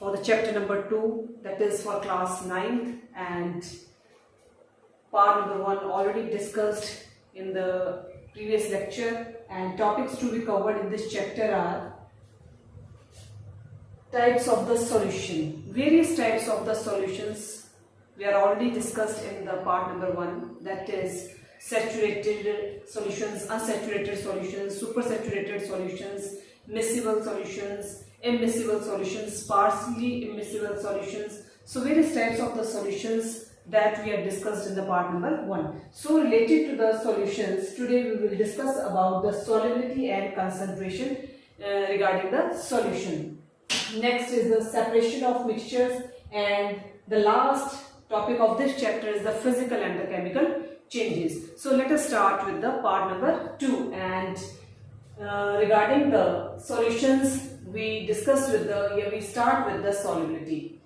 for the chapter number 2, that is for class 9th, and part number 1 already discussed in the previous lecture, and topics to be covered in this chapter are types of the solution. Various types of the solutions we are already discussed in the part number 1, that is saturated solutions, unsaturated solutions, supersaturated solutions, miscible solutions, immiscible solutions, partially immiscible solutions. So various types of the solutions that we have discussed in the part number 1. So related to the solutions, today we will discuss about the solubility and concentration regarding the solution. Next is the separation of mixtures, and the last topic of this chapter is the physical and the chemical changes. So let us start with the part number 2, and regarding the solutions we discussed with we start with the solubility.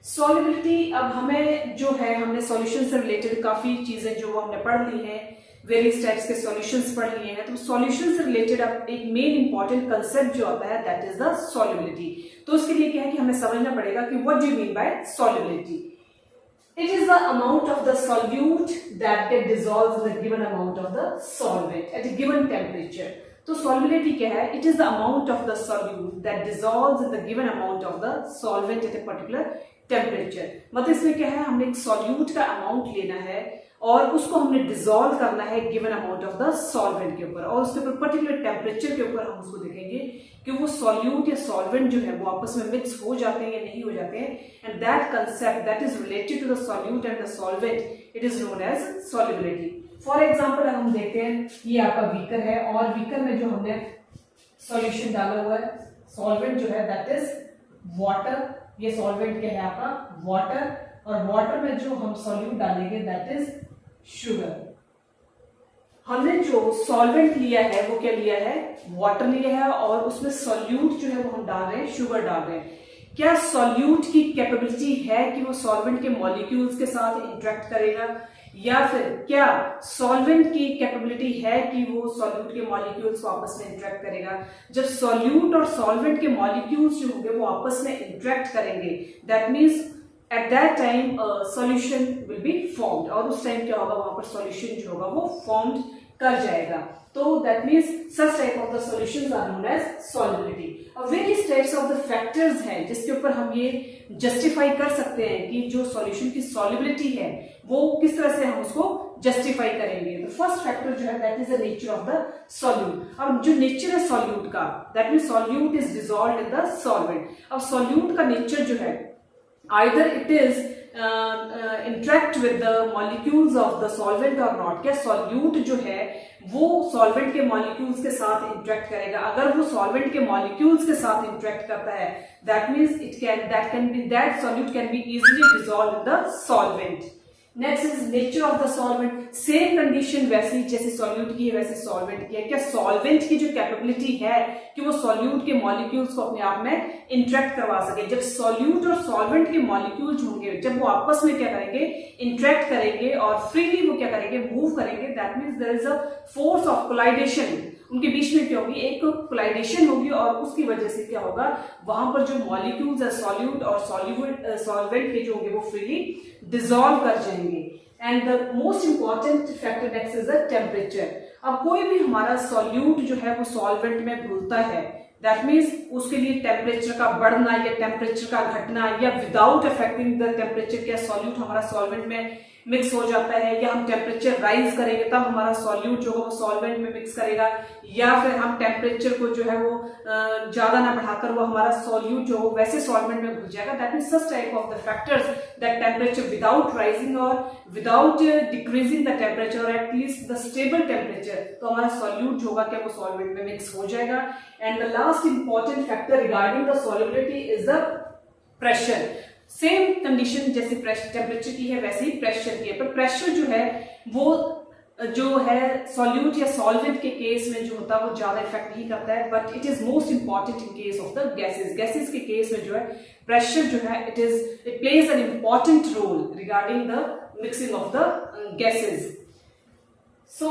Solubility, अब हमें जो है हमने solution से related काफी चीजें जो हमने पढ़ ली हैं, वेरियस टाइप्स के सॉल्यूशंस पढ़ लिए हैं, तो सॉल्यूशन से रिलेटेड अब एक मेन इंपॉर्टेंट कंसेप्ट जो आता है दैट इज द सॉल्युबिलिटी. तो उसके लिए क्या है कि हमें समझना पड़ेगा कि what do you mean by solubility. It is the amount of the solute that get dissolved in the given amount of the solvent at a given temperature. तो solubility क्या है? It is the amount of the solute that dissolves in the given amount of the solvent at a particular temperature. मतलब इसमें क्या है, हमने एक solute का amount लेना है और उसको हमने डिसॉल्व करना है given amount of the solvent के ऊपर, और उसके ऊपर पर्टिकुलर टेम्परेचर के ऊपर हम उसको देखेंगे कि वो सॉल्यूट या सॉल्वेंट जो है वो आपस में मिक्स हो जाते हैं या नहीं हो जाते हैं, and that concept that is related to the solute and the solvent, it is known as solubility. For example हम देखते हैं, ये आपका बीकर है और बीकर में जो हमने सॉल्यूशन डाला हुआ है, सॉल्वेंट जो है दैट इज वाटर. ये सॉल्वेंट क्या है आपका वाटर, और वाटर में जो हम सॉल्यूट डालेंगे दैट इज शुगर. हमने जो सॉल्वेंट लिया है वो क्या लिया है, वाटर लिया है, और उसमें सॉल्यूट जो है वो हम डाल रहे हैं, शुगर डाल रहे हैं. क्या सॉल्यूट की कैपेबिलिटी है कि वो सॉल्वेंट के मॉलिक्यूल्स के साथ इंटरेक्ट करेगा, या फिर क्या सॉल्वेंट की कैपेबिलिटी है कि वो सॉल्यूट के मॉलिक्यूल्स को आपस में इंटरेक्ट करेगा. जब सॉल्यूट और सॉल्वेंट के मॉलिक्यूल्स जो होंगे वो आपस में इंटरेक्ट करेंगे, that means at that time solution will be formed, और उस टाइम क्या होगा, वहां पर solution जो होगा वो formed कर जाएगा. तो that means such type of the solutions are known as solubility. और various types of the factors हैं जिसके ऊपर हम ये justify कर सकते हैं कि जो solution की solubility है वो किस तरह से हम उसको justify करेंगे. तो first factor जो है that is the nature of the solute. अब जो nature है solute का, that means solute is dissolved in the solvent. अब solute का nature जो है either it is interact with the molecules of the solvent or not. क्या solute जो है वो solvent के molecules के साथ interact करेगा. अगर वो solvent के molecules के साथ interact करता है, that means that solute can be easily dissolved in the solvent. Next is nature of the solvent. Same condition वैसी जैसे सॉल्यूट की है वैसे सॉल्वेंट की है. क्या सॉल्वेंट की जो कैपेबिलिटी है कि वो सॉल्यूट के मॉलिक्यूल्स को अपने आप में इंटरेक्ट करवा सके. जब सॉल्यूट और सॉल्वेंट के मॉलिक्यूल्स होंगे, जब वो आपस में क्या करेंगे, इंटरेक्ट करेंगे और फ्रीली वो क्या करेंगे, मूव करेंगे, that means there is a force of colloidation. उनके बीच में क्या होगी, एक कोलाइडेशन होगी, और उसकी वजह से क्या होगा, वहां पर जो मॉलिक्यूल्स है सॉल्यूट और सॉल्वेंट के जो होंगे वो फ्रीली डिसॉल्व कर जाएंगे. And the most important factor next is the temperature. अब कोई भी हमारा सॉल्यूट जो है वो सॉल्वेंट में घुलता है, दैट मीन्स उसके लिए टेम्परेचर का बढ़ना या टेम्परेचर का घटना, या विदाउट अफेक्टिंग द टेम्परेचर क्या सॉल्यूट हमारा सॉल्वेंट में मिक्स हो जाता है, या हम टेम्परेचर राइज करेंगे तब हमारा सॉल्यूट जो है वो सॉल्वेंट में मिक्स करेगा, या फिर हम टेम्परेचर को जो है वो ज्यादा ना बढ़ाकर वो हमारा सॉल्यूट जो हो वैसे सॉल्वेंट में घुल जाएगा. That means such type of the factors that temperature without rising और विदाउट डिक्रीजिंग द टेम्परेचर और एटलीस्ट द स्टेबल टेम्परेचर, तो हमारा सॉल्यूट जो होगा क्या वो सॉल्वेंट में मिक्स हो जाएगा. And the last important factor regarding the solubility is the pressure. Same condition जैसे टेम्परेचर की है वैसे ही प्रेशर की है, पर प्रेशर जो है वो जो है सॉल्यूट या सॉल्वेंट के केस में जो होता है वो ज्यादा इफेक्ट नहीं करता है, but it is most important in case of the gases. Gases के केस में जो है प्रेशर जो है it plays an important role regarding the mixing of the gases. So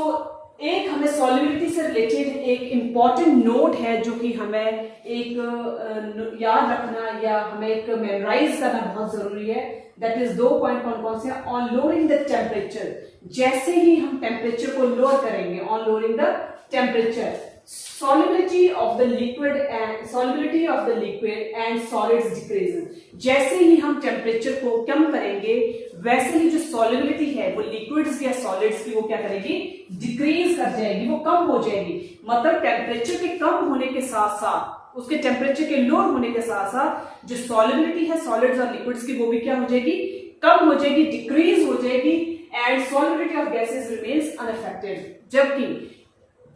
एक हमें सॉल्युबिलिटी से रिलेटेड एक इंपॉर्टेंट नोट है जो कि हमें एक याद रखना या हमें एक मेमोराइज करना बहुत जरूरी है। दैट इज 2 पॉइंट कौन कौन से? ऑन लोअरिंग द टेम्परेचर, जैसे ही हम टेम्परेचर को लोअर करेंगे, on lowering the temperature, solubility of the liquid and solids decreases। जैसे ही हम टेम्परेचर को कम करेंगे वैसे ही जो सॉल्युबिलिटी है वो लिक्विड्स या सॉलिड्स की वो क्या करेगी? डिक्रीज कर जाएगी, वो कम हो जाएगी। मतलब टेम्परेचर के कम होने के साथ साथ, उसके टेम्परेचर के लोअर होने के साथ साथ जो सॉल्युबिलिटी है सॉलिड्स और लिक्विड्स की वो भी क्या हो जाएगी? कम हो जाएगी, डिक्रीज हो जाएगी। And solubility of gases remains unaffected. जबकि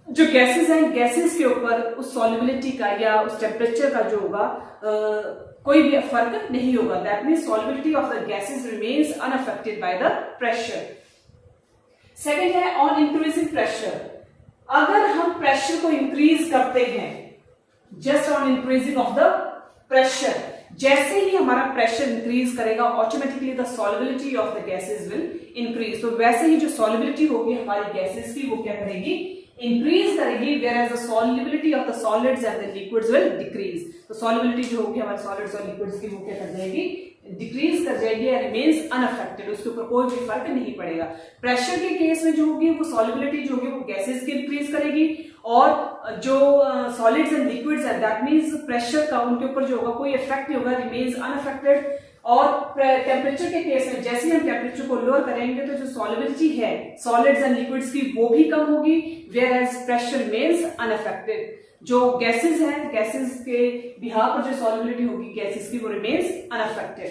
जो गैसेस हैं, गैसेस के ऊपर उस सॉल्युबिलिटी का या उस टेम्परेचर का जो होगा कोई भी फर्क नहीं होगा। That means solubility of the gases remains unaffected by the pressure. Second है ऑन इंक्रीजिंग प्रेशर। अगर हम प्रेशर को इंक्रीज करते हैं, just on increasing of the pressure, जैसे ही हमारा प्रेशर इंक्रीज करेगा automatically the solubility of the gases will increase. तो वैसे ही जो सॉल्युबिलिटी होगी हमारी गैसेस की वो क्या करेगी? इंक्रीज करेगी, whereas the solubility of the solids and the liquids will decrease। तो solubility जो होगी हमारे solids और liquids की वो क्या कर जाएगी? डिक्रीज कर जाएगी, remains unaffected, उसके ऊपर कोई भी फर्क नहीं पड़ेगा। प्रेशर के केस में जो होगी वो solubility जो होगी वो गैसेस की इंक्रीज करेगी, और जो सॉलिड्स एंड लिक्विड्स है दैट मीन्स प्रेशर का उनके ऊपर जो होगा कोई इफेक्ट नहीं होगा, रिमेन्स अनअफेक्टेड। और टेम्परेचर के केस में जैसे ही हम टेम्परेचर को लोअर करेंगे तो जो सॉल्युबिलिटी है सॉलिड्स एंड लिक्विड्स की वो भी कम होगी, whereas pressure remains unaffected. जो गैसेस हैं, गैसेस के बिहाफ पर जो सॉल्युबिलिटी होगी गैसेस की वो remains unaffected.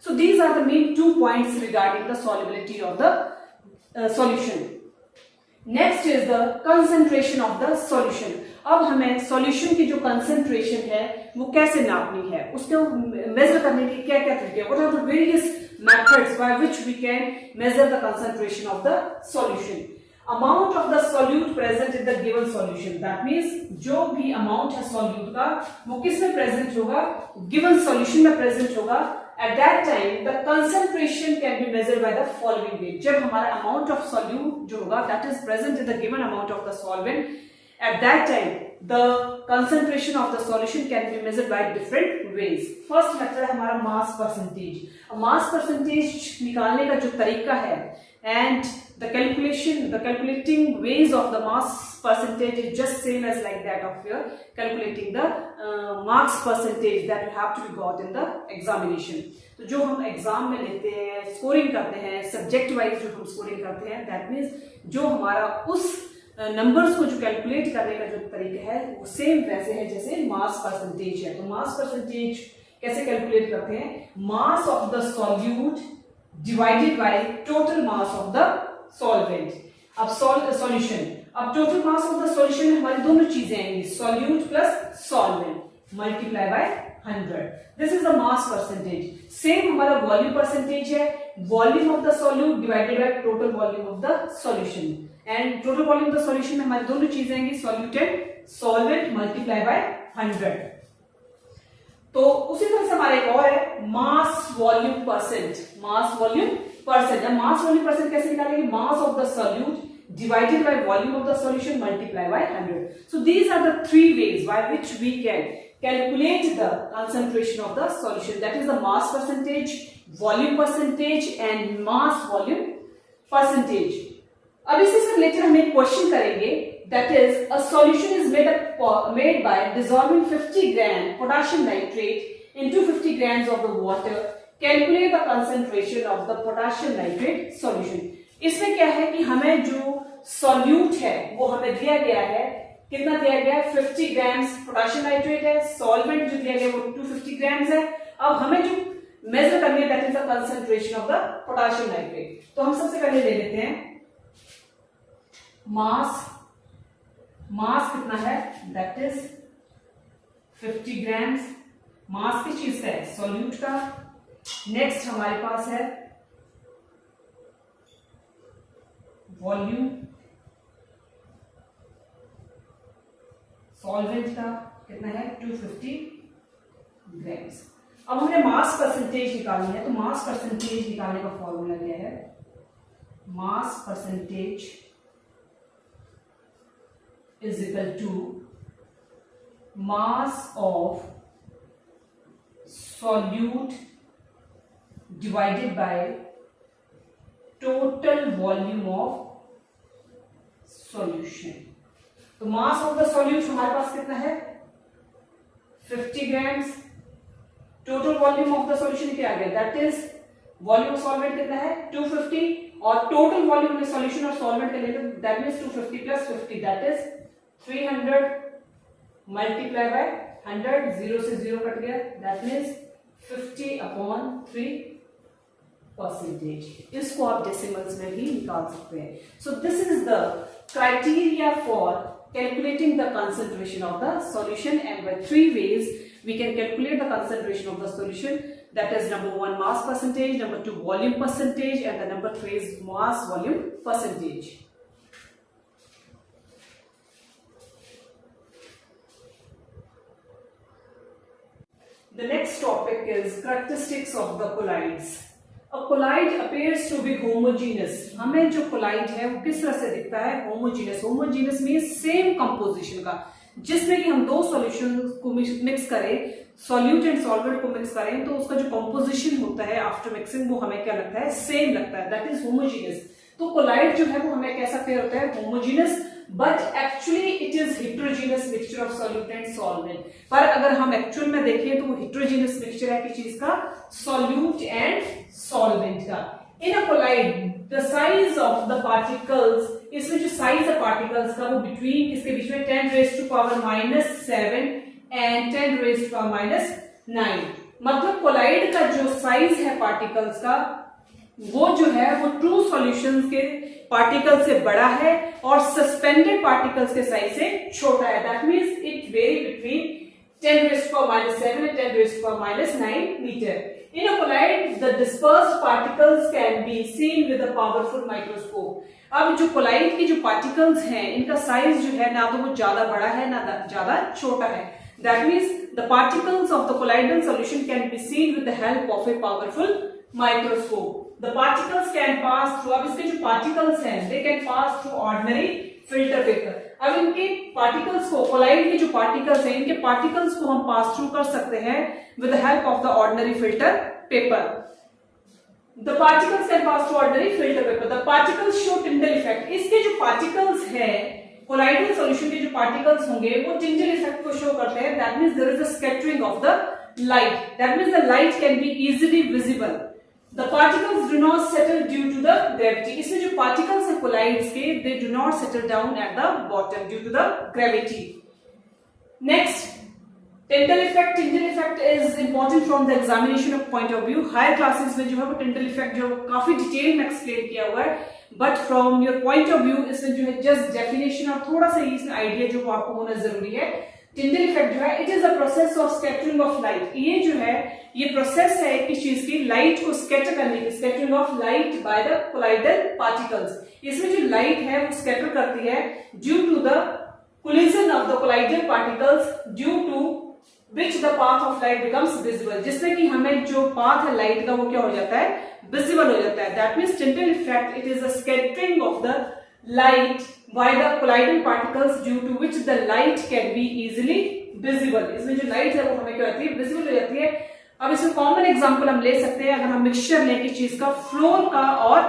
So these are the main 2 points regarding the solubility of the solution. Next is the concentration of the solution. अब हमें सॉल्यूशन की जो कंसेंट्रेशन है वो कैसे नापनी है, उसको मेजर करने के क्या क्या तरीके, what are the various methods by which we can measure the concentration of the solution. Amount of the solute present in the given solution. That means जो भी अमाउंट है सॉल्यूट का वो किस में प्रेजेंट होगा? गिवन सॉल्यूशन में present होगा। At that time, the concentration can be measured by the following way। जब हमारा amount of solute जो होगा that is present in the given amount of the solvent, at that time the concentration of the solution can be measured by different ways। First method है हमारा mass percentage। mass percentage निकालने का जो तरीका है and the calculating ways of the mass percentage is just same as like that of your calculating the marks percentage that you have to be got in the examination। तो जो हम exam में लेते हैं, स्कोरिंग करते हैं, subject wise जो हम स्कोरिंग करते हैं, दैट मीन्स जो हमारा उस नंबर्स को जो कैलकुलेट करने का जो तरीका है वो सेम वैसे है जैसे मास परसेंटेज है। तो मास परसेंटेज कैसे कैलकुलेट करते हैं? Mass of the solute divided by total mass of the solvent. अब सॉल्यूशन, अब total mass of the solution में हमारी दोनों चीजें आएंगी, solute plus solvent multiply by 100। This is the mass percentage. Same हमारा वॉल्यूम परसेंटेज है, volume of the solute divided by total volume of the solution. And total volume of the solution में हमारी दोनों चीजें आएंगी, solute and solvent multiply by 100। तो उसी तरह से हमारा एक और है mass volume percent. Mass volume percent, mass volume percent कैसे निकालेंगे? Mass of the solute divided by volume of the solution multiplied by 100. So these are the 3 ways by which we can calculate the concentration of the solution, that is the mass percentage, volume percentage and mass volume percentage। अब इसी से related हम एक question करेंगे, that is a solution is made by dissolving 50 gram potassium nitrate into 50 grams of the water। Calculate the concentration of the potassium nitrate solution। इसमें क्या है कि हमें जो सॉल्यूट है वो हमें दिया गया है, कितना दिया गया है? 50 ग्राम्स पोटेशियम नाइट्रेट है, सॉल्वेंट जो दिया गया है वो 250 ग्राम्स है। अब हमें जो मेजर करनी है that is the concentration of the potassium nitrate. तो हम सबसे पहले ले लेते हैं मास। मास कितना है? That is 50 grams. मास किस चीज का है? सॉल्यूट का। नेक्स्ट हमारे पास है वॉल्यूम, सॉल्वेंट का कितना है? 250 ग्राम्स। अब हमने मास परसेंटेज निकालनी है, तो मास परसेंटेज निकालने का फॉर्मूला क्या है? Mass percentage is equal to mass of solute divided by total volume of solution. तो मास ऑफ द सॉल्यूट हमारे पास कितना है 50 grams. Total volume of the solution क्या आ गया दैट इज वॉल्यूम सॉल्वेंट कितना है 250 और टोटल वॉल्यूम में सॉल्यूशन और सॉल्वेंट का लेते हैं that means 250 plus 50 that is 300 multiply by 100 0 से 0 कट गया दैट मींस 50/3 परसेंटेज. इसको आप डेसिमल्स में भी निकाल सकते हैं. सो this is the criteria for calculating the concentration of the solution, and by 3 ways we can calculate the concentration of the solution, that is number 1 mass percentage, number 2 volume percentage, and the number 3 is mass volume percentage. The next topic is characteristics of the colloids. A colloid appears to be homogeneous. हमें जो colloid है वो किस तरह से दिखता है homogeneous. Homogeneous means same composition का, जिसमें कि हम दो सॉल्यूशन को मिक्स करें, सॉल्यूट एंड सॉल्वेंट को मिक्स करें तो उसका जो कंपोजिशन होता है आफ्टर मिक्सिंग वो हमें क्या लगता है सेम लगता है, दैट इज होमोजीनियस. तो कोलाइड जो है वो हमें कैसा क्लियर होता है homogeneous, but actually it is heterogeneous mixture of solute and solvent. पर अगर हम एक्चुअल में देखें तो वो हेट्रोजीनियस मिक्सचर है किस चीज का सॉल्यूट एंड सॉल्वेंट का. In a colloid the size of the particles, इसमें जो साइज है पार्टिकल्स का वो बिटवीन इसके बीच में 10⁻⁷ एंड 10⁻⁹. मतलब कोलाइड का जो साइज है पार्टिकल्स का वो जो है वो ट्रू सॉल्यूशंस के पार्टिकल से बड़ा है और सस्पेंडेड पार्टिकल्स के साइज से छोटा है. That means it very between 10⁻⁷ and 10⁻⁹ meter. In a colloid, the dispersed particles can be seen with a powerful microscope. अब जो कोलाइड की जो पार्टिकल्स हैं इनका साइज जो है ना तो वो ज्यादा बड़ा है ना ज्यादा छोटा है. That means the particles of the colloidal solution can be seen with the help of a powerful microscope. The particles can pass through, अब इसके जो particles हैं they can pass through ordinary filter paper. अब इनके particles को collide के जो particles हैं इनके पार्टिकल्स को हम पास थ्रू कर सकते हैं with the help of the ordinary filter paper. The particles can pass through ordinary filter paper. The particles show Tyndall effect. इसके जो पार्टिकल्स हैं कोलाइडल सॉल्यूशन के जो पार्टिकल्स होंगे वो टिंडल इफेक्ट को शो करते हैं. That means there is a scattering of the light. That means the light can be easily visible. The particles do not settle due to the gravity. इसमें जो particles हैं colloids के they do not settle down at the bottom due to the gravity. Next, Tyndall effect. Tyndall effect is important from the examination of point of view. Higher classes में जो है वो Tyndall effect जो काफी detail में explain किया हुआ है, but from your point of view इसमें जो है just definition और थोड़ा सा इसमें आइडिया जो आपको होना जरूरी है. Tyndall effect जो है it is a process of scattering of light. ये जो है ये प्रोसेस है किस चीज की लाइट को स्कैटर करने की, scattering of light by the colloidal particles. इसमें जो लाइट है वो स्कैटर करती है due to the collision of the colloidal particles due to which the path of light becomes visible. जिसमें कि हमें जो पाथ है लाइट का वो क्या हो जाता है विजिबल हो जाता है. That means Tyndall effect it is a scattering of the light by the colloidal particles due to which the light can be easily visible. इसमें जो लाइट है वो हमें क्या होती है विजिबल हो जाती है. अब इसमें कॉमन एग्जांपल हम ले सकते हैं. अगर हम मिक्सचर लें किस चीज का फ्लोर का और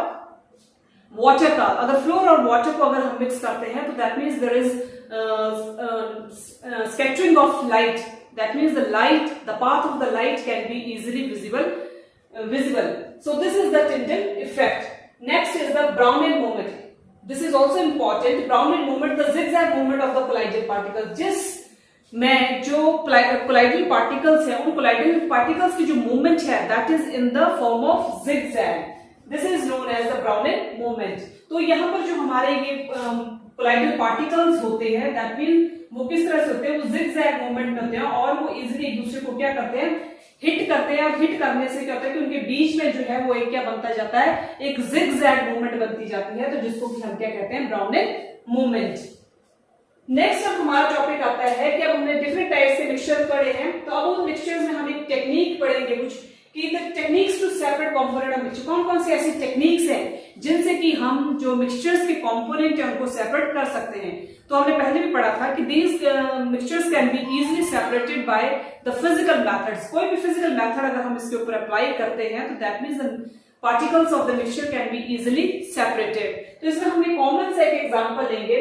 वाटर का, अगर फ्लोर और वाटर को अगर हम मिक्स करते हैं तो that means there is scattering of light. That means the light the path of the light can be easily visible. So this is the Tyndall effect. Next is the Brownian moment. This is also important. Brownian moment, the zigzag movement of the colloidal particles. जिस में जो colloidal particles है उन colloidal particles की जो movement है that is in the form of zigzag. This is known as the Brownian moment. तो यहाँ पर जो हमारे ये colloidal particles होते हैं that means वो किस तरह से होते हैं वो zigzag movement में होते हैं और वो easily एक दूसरे को क्या करते हैं हिट करते हैं. और हिट करने से क्या होता है कि उनके बीच में जो है वो एक क्या बनता जाता है एक zigzag मूवमेंट बनती जाती है. तो जिसको कि हम क्या कहते हैं Brownian मूवमेंट. नेक्स्ट अब हमारा टॉपिक आता है कि अब हमने डिफरेंट टाइप्स के मिक्सचर पढ़े हैं तो अब उन मिक्सचर्स में हम एक टेक्निक पढ़ेंगे कुछ कि the techniques to separate component of mixture, कौन कौन सी ऐसी टेक्निक्स हैं जिनसे कि हम जो मिक्सचर्स के कंपोनेंट है उनको सेपरेट कर सकते हैं। तो हमने पहले भी पढ़ा था कि these mixtures can be easily separated by the physical methods. कोई भी फिजिकल मेथड अगर हम इसके ऊपर अप्लाई करते हैं तो that means the particles of the mixture can be easily separated. तो इसमें हमने कॉमन सा एक एग्जांपल लेंगे,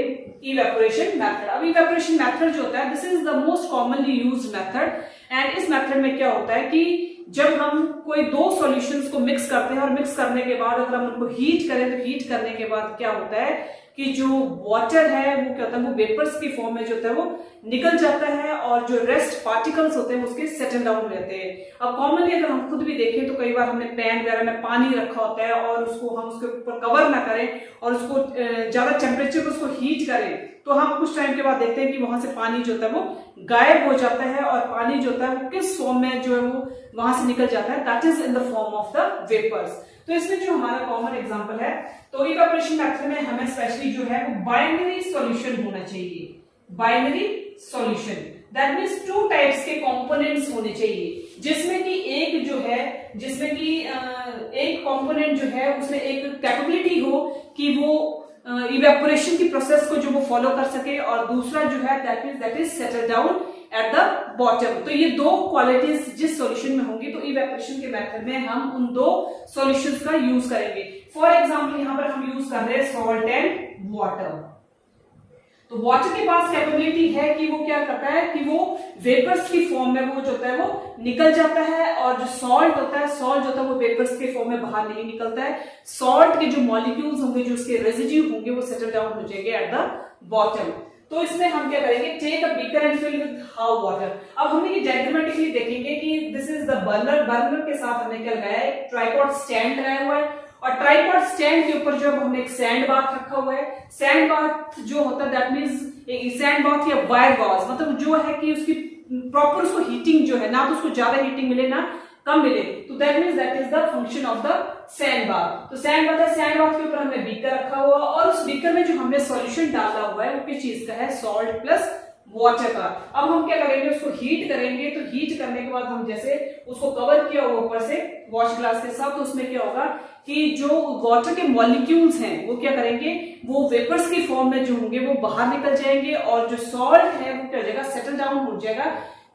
इवेपोरेशन मेथड। अब इवेपोरेशन मेथड जो होता है this is the most commonly used method, and इस मेथड में क्या होता है कि जब हम कोई दो सॉल्यूशंस को मिक्स करते हैं और मिक्स करने के बाद अगर हम उनको हीट करें तो हीट करने के बाद क्या होता है कि जो वाटर है वो क्या होता है, वो वेपर्स की फॉर्म में जो होता है वो निकल जाता है और जो रेस्ट पार्टिकल्स होते हैं उसके सेटल डाउन रहते हैं। अब कॉमनली अगर हम खुद भी देखें तो कई बार हमने पैन वगैरह में पानी रखा होता है और उसको हम उसके ऊपर कवर ना करें और उसको ज्यादा टेम्परेचर पर उसको हीट करें तो हम कुछ टाइम के बाद देखते हैं कि वहां से पानी जो होता है वो गायब हो जाता है और पानी जो होता है वो किस फॉर्म में जो है वो वहां से निकल जाता है, that is in the form of the vapours. तो इसमें जो हमारा कॉमन एग्जांपल है, तो इवेपोरेशन मेथड में हमें स्पेशली जो है वो बाइनरी सॉल्यूशन होना चाहिए। Binary solution that means two types के कंपोनेंट्स होने चाहिए, जिसमें कि एक जो है जिसमें कि एक कंपोनेंट जो है उसमें एक कैपेबिलिटी हो कि वो इवेपोरेशन की प्रोसेस को जो वो फॉलो कर सके, और दूसरा जो है that is settle down at the bottom. तो ये दो क्वालिटीज जिस सॉल्यूशन में होंगी तो इवेपोरेशन के मेथड में हम उन दो सॉल्यूशंस का यूज करेंगे। फॉर एग्जांपल यहां पर हम यूज कर रहे हैं सॉल्ट एंड वाटर। तो वाटर के पास कैपेबिलिटी है कि वो क्या करता है कि वो वेपर्स की फॉर्म में वो जो होता है वो निकल जाता है, और जो सॉल्ट होता है सॉल्ट जो होता है वो वेपर्स के फॉर्म में बाहर नहीं निकलता है। सॉल्ट के जो मॉलिक्यूल्स होंगे जो उसके रेजिड्यू होंगे वो सेटल डाउन हो जाएंगे एट द बॉटम। तो इसमें हम क्या करेंगे, take a beaker and fill with how water. अब हमने ये डायग्रामेटिकली देखेंगे कि this is the burner. Burner के साथ हमने क्या लगाया है, ट्राइपॉड स्टैंड लगाया हुआ है, और ट्राइपॉड स्टैंड के ऊपर जो हमने एक सैंड बाथ रखा हुआ है। सैंड बाथ जो होता है दैट मींस सैंड बाथ या वायर गॉज, मतलब जो है कि उसकी प्रॉपर उसको हीटिंग जो है ना तो उसको ज्यादा हीटिंग मिले ना कम मिले, तो that means that is the function of the sand bath. तो सैंड बाथ है, सैंड बाथ के ऊपर हमने बीकर रखा हुआ और उस बीकर में जो हमने सॉल्यूशन डाला हुआ है वो किस चीज का है, सॉल्ट प्लस वाटर का। अब हम क्या करेंगे, उसको हीट करेंगे। तो हीट करने के बाद हम जैसे उसको कवर किया हुआ ऊपर से वॉश ग्लास के साथ, तो उसमें क्या होगा कि जो वाटर के मॉलिक्यूल्स हैं वो क्या करेंगे, वो वेपर्स की फॉर्म में जो होंगे वो बाहर निकल जाएंगे, और जो सॉल्ट है वो क्या हो जाएगा, सेटल डाउन हो जाएगा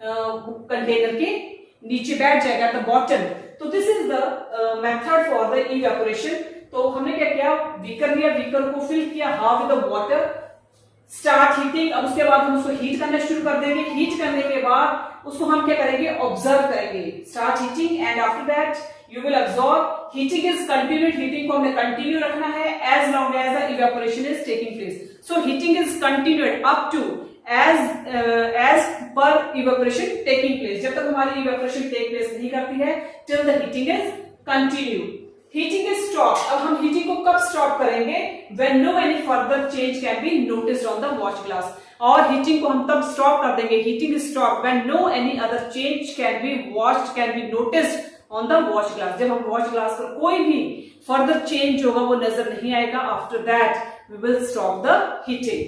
कंटेनर के नीचे बैठ जाएगा द बॉटम। तो this is the method for the evaporation. तो हमने क्या किया, बीकर लिया, बीकर को फिल किया half with the water, start heating. अब उसके बाद हम उसको हीट करना शुरू कर देंगे। हीट करने के बाद उसको हम क्या करेंगे, ऑब्जर्व करेंगे, start heating, and after that you will observe. Heating is continued, heating को हमने कंटिन्यू रखना है as long as the evaporation is taking place. So heating is continued up to as per evaporation taking place, जब तक हमारी evaporation take place नहीं करती है till the heating is continue. Heating is stopped. अब हम heating को कब stop करेंगे, when no any further change can be noticed on the watch glass. और heating को हम तब stop कर देंगे, heating is stopped when no any other change can be watched, can be noticed on the watch glass. जब हम watch glass पर कोई भी further change होगा वो नजर नहीं आएगा, after that we will stop the heating.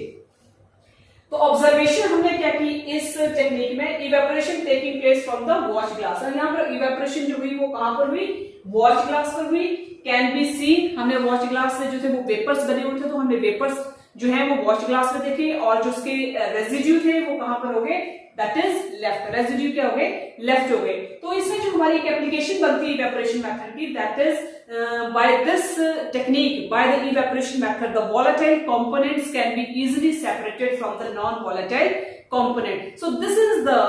तो ऑब्जर्वेशन हमने क्या की इस टेक्निक में, evaporation taking place from the watch glass. और यहाँ पर इवेपोरेशन जो हुई वो कहां पर हुई, वॉच ग्लास पर हुई। कैन बी सीन, हमने वॉच ग्लास से जो थे वो वेपर्स बने हुए थे, तो हमने वेपर्स जो है वो वॉच ग्लास में देखे, और जो उसके रेजिड्यू थे वो कहां पर हो गए, दैट इज लेफ्ट। रेजिड्यू क्या हो गए, लेफ्ट हो गए। तो इसमें जो हमारी एक एप्लीकेशन बनती है इवेपोरेशन मेथड की, that is by this technique, by the evaporation method, the volatile components can be easily separated from the non-volatile component. So this is the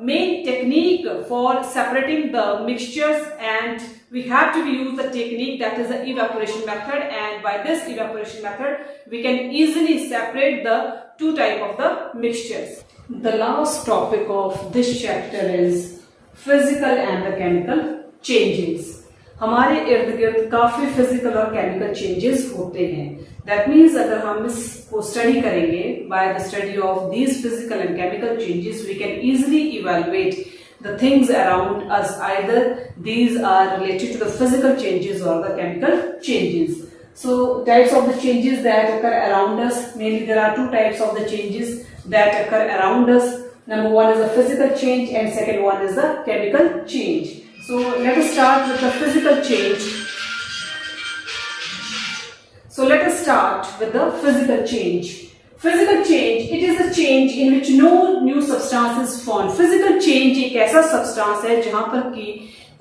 main technique for separating the mixtures, and we have to use the technique that is the evaporation method, and by this evaporation method we can easily separate the two type of the mixtures. The last topic of this chapter is physical and the chemical changes. हमारे इर्द गिर्द काफी physical और chemical changes होते हैं। That means अगर हम इसको स्टडी करेंगे, by the study of these physical and chemical changes we can easily evaluate the things around us, either these are related to the physical changes और the chemical changes. So types of the changes that occur around us, mainly there are two types of the changes that occur around us. Number one is the physical change and second one is the chemical change. So let us start with the physical change. So let us start with the physical change. Physical change, it is a change in which no new substance is formed. Physical change एक ऐसा substance है जहां पर कि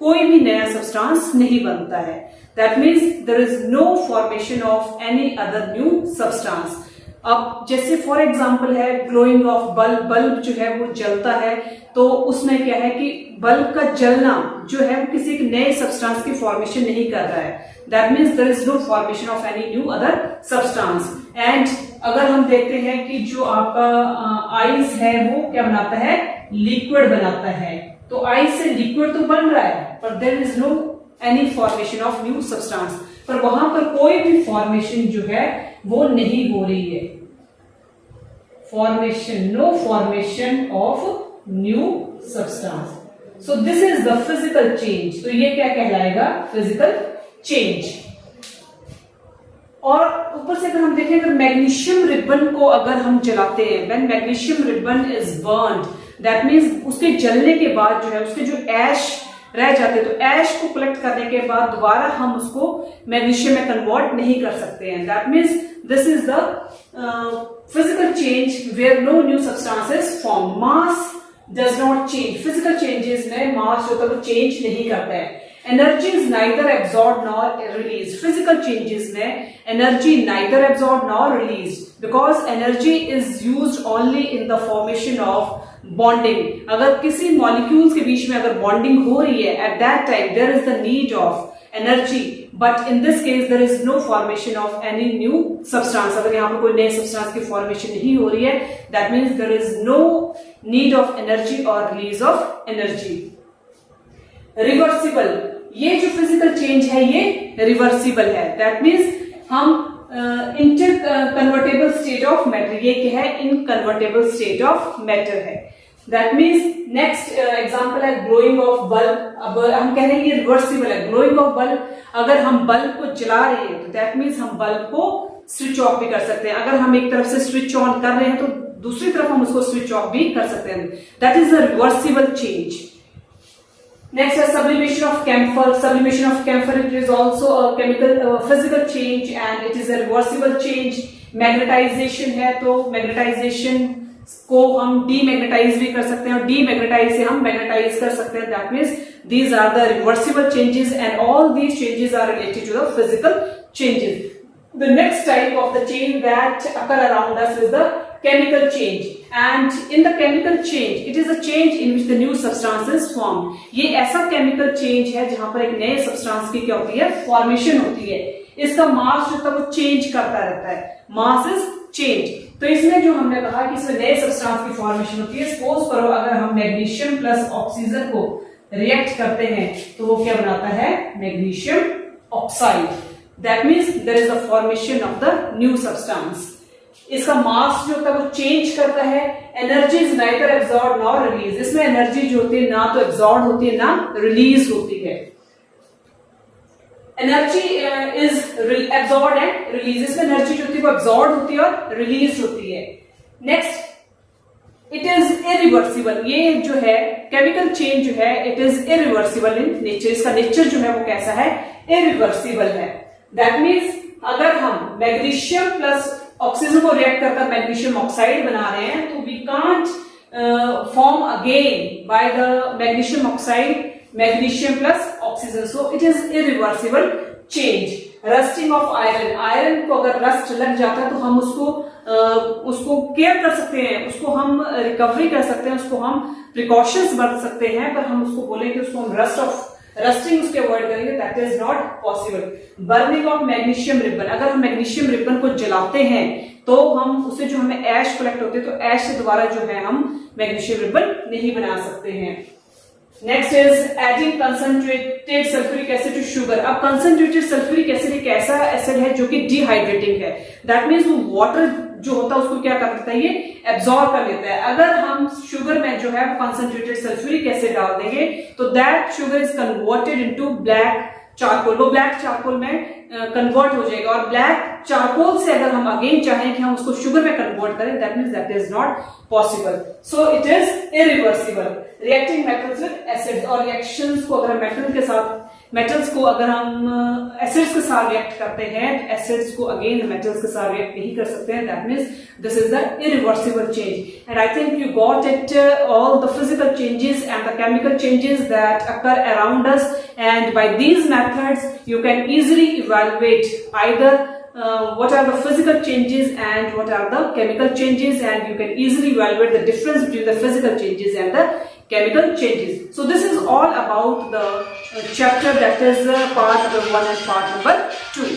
कोई भी नया substance नहीं बनता है. That means there is no formation of any other new substance. अब जैसे फॉर एग्जाम्पल है ग्लोइंग ऑफ बल्ब. बल्ब जो है वो जलता है, तो उसमें क्या है कि बल्ब का जलना जो है वो किसी एक नए सब्सटेंस की फॉर्मेशन नहीं कर रहा है. That means there is no formation of any new other substance. And अगर हम देखते हैं कि जो आपका आइस है वो क्या बनाता है, लिक्विड बनाता है. तो आइस से लिक्विड तो बन रहा है पर there is no any formation of new substance. पर वहां पर कोई भी फॉर्मेशन जो है वो नहीं हो रही है. Formation, no formation of new substance. So this is the physical change. तो ये क्या कहलाएगा, फिजिकल चेंज. और ऊपर से अगर हम देखें, अगर मैग्नीशियम रिबन को अगर हम जलाते हैं, when magnesium ribbon is burned, that means उसके जलने के बाद जो है उसके जो ऐश रह जाते हैं, तो ऐश को कलेक्ट करने के बाद दोबारा हम उसको मैग्नीशियम में कन्वर्ट नहीं कर सकते हैं. That means this is the physical change where no new substance is form. Mass does not change. Physical changes में मास जो होता है वो चेंज नहीं करता है. Energy is neither absorb nor release. Physical changes में energy neither absorb nor release, because energy is used only in the formation of bonding. अगर किसी मॉलिक्यूल्स के बीच में अगर बॉन्डिंग हो रही है, at that time there is the need of energy, but in this case there is no formation of any new substance. अगर यहाँ पर कोई नए सब्सटेंस की फॉर्मेशन नहीं हो रही है, that means there is no need of energy और रिलीज ऑफ एनर्जी. रिवर्सिबल, ये जो फिजिकल चेंज है ये रिवर्सिबल है. दैट मीन्स हम interconvertible state of matter, ये क्या है, इनकन्वर्टेबल स्टेट ऑफ मैटर है. दैट मीन्स नेक्स्ट एग्जांपल है ग्लोइंग ऑफ बल्ब. अब हम कह रहे हैं ये रिवर्सिबल है. ग्लोइंग ऑफ बल्ब, अगर हम बल्ब को जला रहे हैं तो दैट मीन्स हम बल्ब को स्विच ऑफ भी कर सकते हैं. अगर हम एक तरफ से स्विच ऑन कर रहे हैं तो दूसरी तरफ हम उसको स्विच ऑफ भी कर सकते हैं. That is a reversible change. Next is sublimation of camphor. Sublimation of camphor, it is also a chemical physical change and it is a reversible change. Magnetization है तो magnetization को हम demagnetize भी कर सकते हैं और demagnetize से हम magnetize कर सकते हैं. That means these are the reversible changes and all these changes are related to the physical changes. The next type of the change that occur around us is the chemical change. And in the chemical change, it is a change in which the new substance is formed. ये ऐसा chemical change है जहां पर एक नए substance की क्या होती है, formation होती है. इसका mass जो था वो change करता रहता है. Mass is change. तो इसमें जो हमने कहा कि इसमें नए substance की formation होती है. Suppose करो अगर हम magnesium plus oxygen को react करते हैं तो वो क्या बनाता है, magnesium oxide. That means there is a formation of the new substance. इसका मास जो होता है वो चेंज करता है. Energy is neither absorb nor release. इसमें एनर्जी जो होती है ना तो एब्सॉर्ब होती है ना रिलीज होती है. Energy is absorb and release. इसमें एनर्जी जो होती है वो एब्सॉर्ब होती है और रिलीज होती है. Next, it is irreversible. ये जो है केमिकल चेंज जो है it is irreversible in nature. इसका नेचर जो है वो कैसा है, इरिवर्सिबल है. दैट मीन्स अगर हम मैग्नीशियम प्लस ऑक्सीजन को रिएक्ट करकर मैग्नीशियम ऑक्साइड बना रहे हैं तो we can't form again by the magnesium oxide magnesium plus oxygen. So it is irreversible change. Rusting of iron. Iron को अगर रस्ट लग जाता है तो हम उसको केयर कर सकते हैं, उसको हम रिकवरी कर सकते हैं, उसको हम प्रिकॉशंस बरत सकते हैं, पर हम उसको बोलेंगे उसको हम रस्टिंग उसके अवॉइड करेंगे, that is not possible. Burning of magnesium ribbon. अगर हम मैग्नीशियम रिबन को जलाते हैं तो हम उससे जो हमें ऐश कलेक्ट होती है तो ऐश से दोबारा जो है हम मैग्नीशियम रिबन नहीं बना सकते हैं. Next is adding concentrated sulphuric acid to sugar. अब कंसंट्रेटेड सल्फ्यूरिक एसिड एक ऐसा एसिड है जो कि डिहाइड्रेटिंग है. दैट मीन्स वो वाटर जो होता है उसको क्या कर लेता है, ये एब्सॉर्ब कर लेता है. अगर हम शुगर में जो है कंसंट्रेटेड सल्फ्यूरिक एसिड डाल देंगे तो that sugar is converted into black charcoal, वो ब्लैक चारकोल में कन्वर्ट हो जाएगा। और ब्लैक चारकोल से अगर हम अगेन चाहें कि हम उसको शुगर में कन्वर्ट करें, that means that is not possible. So it is irreversible. Reacting metals with acids, और रिएक्शंस को अगर हम मेटल्स को अगर हम एसिड्स के साथ रिएक्ट करते हैं, तो एसिड्स को अगेन मेटल्स के साथ रिएक्ट नहीं कर सकते हैं। That means this is the irreversible change. And I think you got it, all the physical changes and the chemical changes that occur around us, and by these methods you can easily evaluate either what are the physical changes and what are the chemical changes, and you can easily evaluate the difference between the physical changes and the chemical changes. So this is all about the chapter that is part number 1 and part number 2.